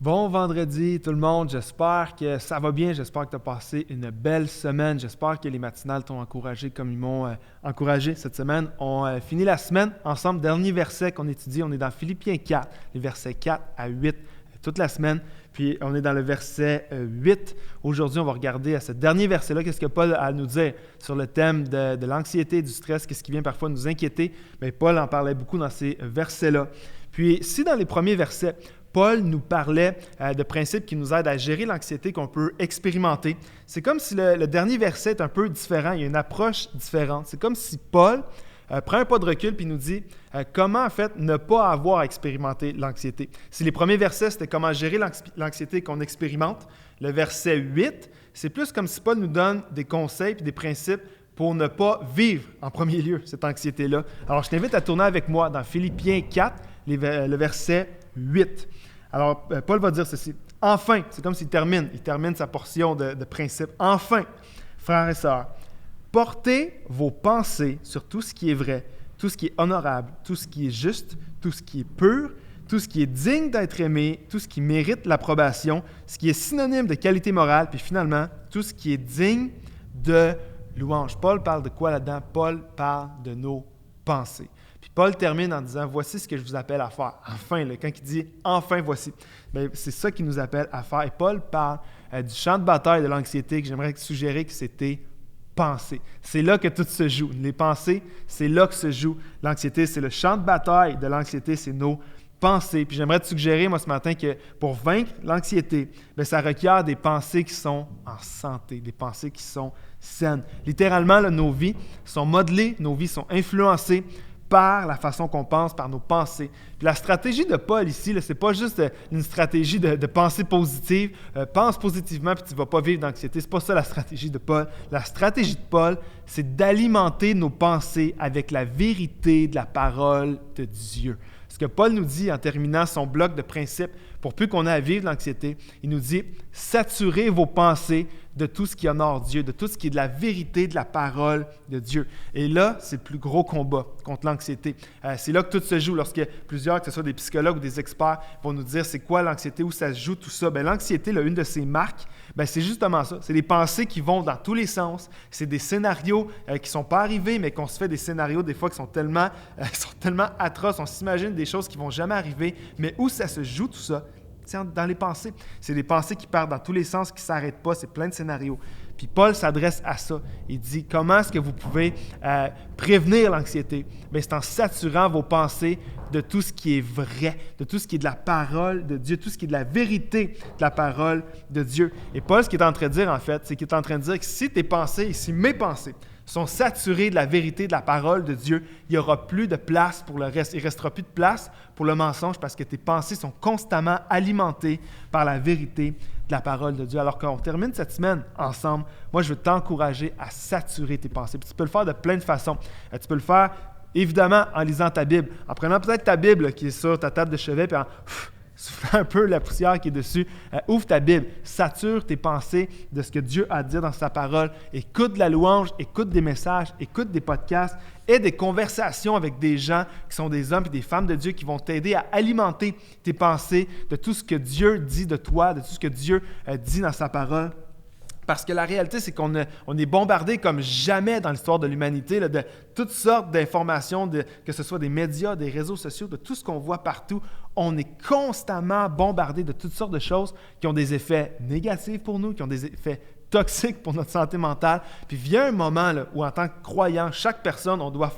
Bon vendredi tout le monde, j'espère que ça va bien, j'espère que tu as passé une belle semaine, j'espère que les matinales t'ont encouragé comme ils m'ont encouragé cette semaine. On finit la semaine ensemble, dernier verset qu'on étudie, on est dans Philippiens 4, les versets 4 à 8 toute la semaine, puis on est dans le verset 8. Aujourd'hui, on va regarder à ce dernier verset-là, qu'est-ce que Paul a à nous dire sur le thème de l'anxiété, du stress, qu'est-ce qui vient parfois nous inquiéter. Bien, Paul en parlait beaucoup dans ces versets-là. Puis si dans les premiers versets, Paul nous parlait de principes qui nous aident à gérer l'anxiété qu'on peut expérimenter. C'est comme si le dernier verset est un peu différent, il y a une approche différente. C'est comme si Paul prend un pas de recul et nous dit comment en fait ne pas avoir à expérimenter l'anxiété. Si les premiers versets, c'était comment gérer l'anxiété qu'on expérimente, le verset 8, c'est plus comme si Paul nous donne des conseils et des principes pour ne pas vivre en premier lieu cette anxiété-là. Alors je t'invite à tourner avec moi dans Philippiens 4, le verset 8. Alors, Paul va dire ceci. Enfin, c'est comme s'il termine sa portion de principe. Enfin, frères et sœurs, portez vos pensées sur tout ce qui est vrai, tout ce qui est honorable, tout ce qui est juste, tout ce qui est pur, tout ce qui est digne d'être aimé, tout ce qui mérite l'approbation, ce qui est synonyme de qualité morale, puis finalement, tout ce qui est digne de louange. Paul parle de quoi là-dedans? Paul parle de nos pensées. Puis Paul termine en disant « Voici ce que je vous appelle à faire. » Enfin, quand il dit « Enfin, voici », bien, c'est ça qu'il nous appelle à faire. Et Paul parle du champ de bataille de l'anxiété que j'aimerais suggérer que c'était penser. C'est là que tout se joue. Les pensées, c'est là que se joue l'anxiété. C'est le champ de bataille de l'anxiété, c'est nos pensées. Puis j'aimerais te suggérer, moi, ce matin, que pour vaincre l'anxiété, bien, ça requiert des pensées qui sont en santé, des pensées qui sont saines. Littéralement, là, nos vies sont modelées, nos vies sont influencées par la façon qu'on pense, par nos pensées. Puis la stratégie de Paul ici, ce n'est pas juste une stratégie de pensée positive. Pense positivement puis tu ne vas pas vivre d'anxiété. Ce n'est pas ça la stratégie de Paul. La stratégie de Paul, c'est d'alimenter nos pensées avec la vérité de la parole de Dieu. Ce que Paul nous dit en terminant son bloc de principes, pour plus qu'on ait à vivre l'anxiété, il nous dit « Saturez vos pensées de tout ce qui honore Dieu, de tout ce qui est de la vérité de la parole de Dieu. » Et là, c'est le plus gros combat contre l'anxiété. C'est là que tout se joue. Lorsque plusieurs, que ce soit des psychologues ou des experts, vont nous dire c'est quoi l'anxiété, où ça se joue, tout ça. Bien, l'anxiété, là, une de ses marques, bien, c'est justement ça. C'est des pensées qui vont dans tous les sens. C'est des scénarios qui ne sont pas arrivés, mais qu'on se fait des scénarios des fois qui sont tellement atroces. On s'imagine des choses qui ne vont jamais arriver. Mais où ça se joue tout ça? C'est dans les pensées. C'est des pensées qui partent dans tous les sens, qui ne s'arrêtent pas. C'est plein de scénarios. Puis Paul s'adresse à ça. Il dit, comment est-ce que vous pouvez prévenir l'anxiété? Bien, c'est en saturant vos pensées de tout ce qui est vrai, de tout ce qui est de la parole de Dieu, tout ce qui est de la vérité de la parole de Dieu. Et Paul, ce qu'il est en train de dire, en fait, c'est qu'il est en train de dire que si tes pensées et si mes pensées sont saturées de la vérité de la parole de Dieu, il n'y aura plus de place pour le reste. Il ne restera plus de place pour le mensonge parce que tes pensées sont constamment alimentées par la vérité de la parole de Dieu. Alors qu'on termine cette semaine ensemble, moi, je veux t'encourager à saturer tes pensées. Puis tu peux le faire de plein de façons. Tu peux le faire, évidemment, en lisant ta Bible, en prenant peut-être ta Bible là, qui est sur ta table de chevet, puis en soufflant un peu la poussière qui est dessus. Ouvre ta Bible, sature tes pensées de ce que Dieu a à dire dans sa parole. Écoute de la louange, écoute des messages, écoute des podcasts, aie des conversations avec des gens qui sont des hommes et des femmes de Dieu qui vont t'aider à alimenter tes pensées de tout ce que Dieu dit de toi, de tout ce que Dieu dit dans sa parole. Parce que la réalité, c'est qu'on est bombardé comme jamais dans l'histoire de l'humanité là, de toutes sortes d'informations, que ce soit des médias, des réseaux sociaux, de tout ce qu'on voit partout. On est constamment bombardé de toutes sortes de choses qui ont des effets négatifs pour nous, qui ont des effets toxiques pour notre santé mentale. Puis vient un moment là, où en tant que croyant, chaque personne, on doit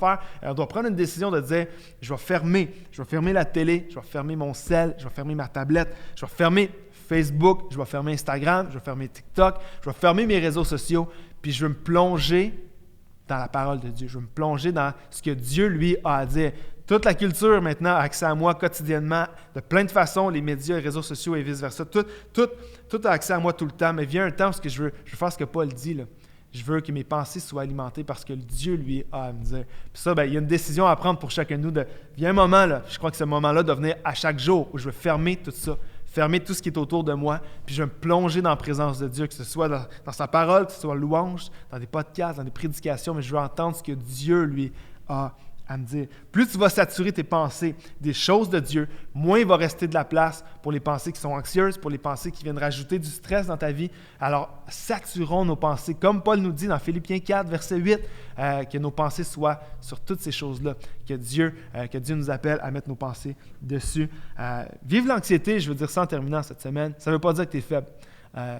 prendre une décision de dire « Je vais fermer la télé, je vais fermer mon cell, je vais fermer ma tablette, je vais fermer Facebook, je vais fermer Instagram, je vais fermer TikTok, je vais fermer mes réseaux sociaux, puis je vais me plonger dans la parole de Dieu. Je vais me plonger dans ce que Dieu, lui, a à dire. Toute la culture, maintenant, a accès à moi quotidiennement, de plein de façons, les médias, les réseaux sociaux et vice-versa. Tout a accès à moi tout le temps, mais vient un temps où je veux faire ce que Paul dit, là. Je veux que mes pensées soient alimentées parce que Dieu, lui, a à me dire. Puis ça, bien, il y a une décision à prendre pour chacun de nous. Il y a un moment, là, je crois que ce moment-là doit venir à chaque jour où je veux fermer tout ça. Fermer tout ce qui est autour de moi, puis je vais me plonger dans la présence de Dieu, que ce soit dans sa parole, que ce soit louange, dans des podcasts, dans des prédications, mais je veux entendre ce que Dieu, lui, a à me dire. Plus tu vas saturer tes pensées des choses de Dieu, moins il va rester de la place pour les pensées qui sont anxieuses, pour les pensées qui viennent rajouter du stress dans ta vie. Alors, saturons nos pensées, comme Paul nous dit dans Philippiens 4, verset 8, que nos pensées soient sur toutes ces choses-là, que Dieu nous appelle à mettre nos pensées dessus. Vive l'anxiété, je veux dire ça en terminant cette semaine, ça ne veut pas dire que tu es faible.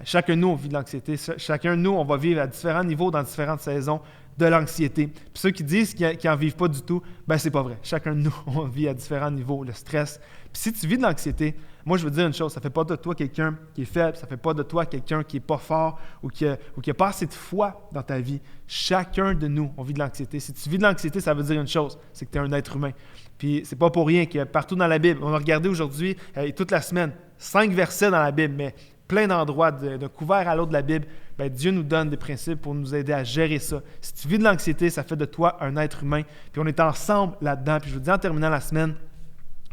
Chacun de nous, on vit de l'anxiété. Chacun de nous, on va vivre à différents niveaux dans différentes saisons de l'anxiété. Puis ceux qui disent qu'ils n'en vivent pas du tout, ben c'est pas vrai. Chacun de nous, on vit à différents niveaux, le stress. Puis si tu vis de l'anxiété, moi je veux dire une chose, ça ne fait pas de toi quelqu'un qui est faible, ça ne fait pas de toi quelqu'un qui n'est pas fort ou qui a pas assez de foi dans ta vie. Chacun de nous, on vit de l'anxiété. Si tu vis de l'anxiété, ça veut dire une chose, c'est que tu es un être humain. Puis c'est pas pour rien que partout dans la Bible, on a regardé aujourd'hui et toute la semaine, 5 versets dans la Bible, mais plein d'endroits, d'un couvert à l'autre de la Bible, bien, Dieu nous donne des principes pour nous aider à gérer ça. Si tu vis de l'anxiété, ça fait de toi un être humain. Puis on est ensemble là-dedans. Puis je vous dis en terminant la semaine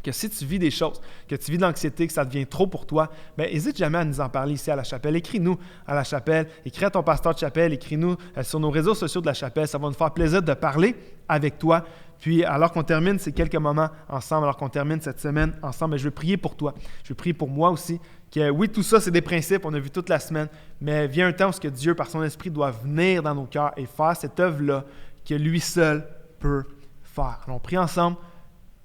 que si tu vis des choses, que tu vis de l'anxiété, que ça devient trop pour toi, bien, n'hésite jamais à nous en parler ici à la chapelle. Écris-nous à la chapelle, écris à ton pasteur de chapelle, écris-nous sur nos réseaux sociaux de la chapelle. Ça va nous faire plaisir de parler avec toi. Puis, alors qu'on termine ces quelques moments ensemble, alors qu'on termine cette semaine ensemble, bien, je veux prier pour toi. Je veux prier pour moi aussi. Que oui, tout ça, c'est des principes, on a vu toute la semaine, mais vient un temps où Dieu, par son esprit, doit venir dans nos cœurs et faire cette œuvre-là que lui seul peut faire. Alors, on prie ensemble.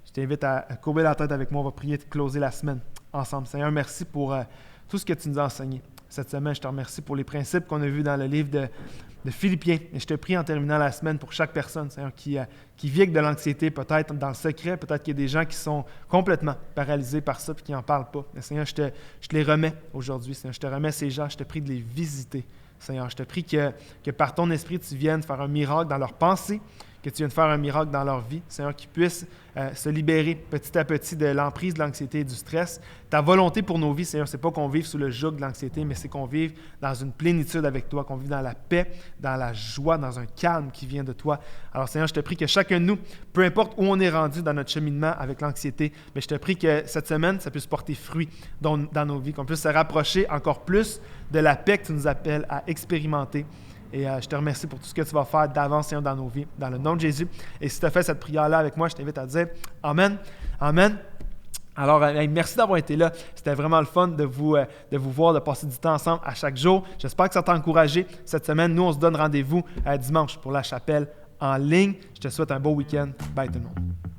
Je t'invite à courber la tête avec moi. On va prier de closer la semaine ensemble. Seigneur, merci pour tout ce que tu nous as enseigné cette semaine. Je te remercie pour les principes qu'on a vus dans le livre de Philippiens. Et je te prie en terminant la semaine pour chaque personne, Seigneur, qui vit avec de l'anxiété, peut-être dans le secret, peut-être qu'il y a des gens qui sont complètement paralysés par ça et qui n'en parlent pas. Mais Seigneur, je te les remets aujourd'hui. Seigneur, je te remets ces gens. Je te prie de les visiter. Seigneur, je te prie que par ton esprit, tu viennes faire un miracle dans leurs pensées, que tu viennes faire un miracle dans leur vie. Seigneur, qu'ils puissent se libérer petit à petit de l'emprise de l'anxiété et du stress. Ta volonté pour nos vies, Seigneur, ce n'est pas qu'on vive sous le joug de l'anxiété, mais c'est qu'on vive dans une plénitude avec toi, qu'on vive dans la paix, dans la joie, dans un calme qui vient de toi. Alors, Seigneur, je te prie que chacun de nous, peu importe où on est rendu dans notre cheminement avec l'anxiété, mais je te prie que cette semaine, ça puisse porter fruit dans nos vies, qu'on puisse se rapprocher encore plus de la paix que tu nous appelles à expérimenter. Et je te remercie pour tout ce que tu vas faire d'avance, Seigneur, dans nos vies, dans le nom de Jésus. Et si tu as fait cette prière-là avec moi, je t'invite à dire Amen. Amen. Alors, merci d'avoir été là. C'était vraiment le fun de vous voir, de passer du temps ensemble à chaque jour. J'espère que ça t'a encouragé. Cette semaine, nous, on se donne rendez-vous dimanche pour la chapelle en ligne. Je te souhaite un beau week-end. Bye tout le monde.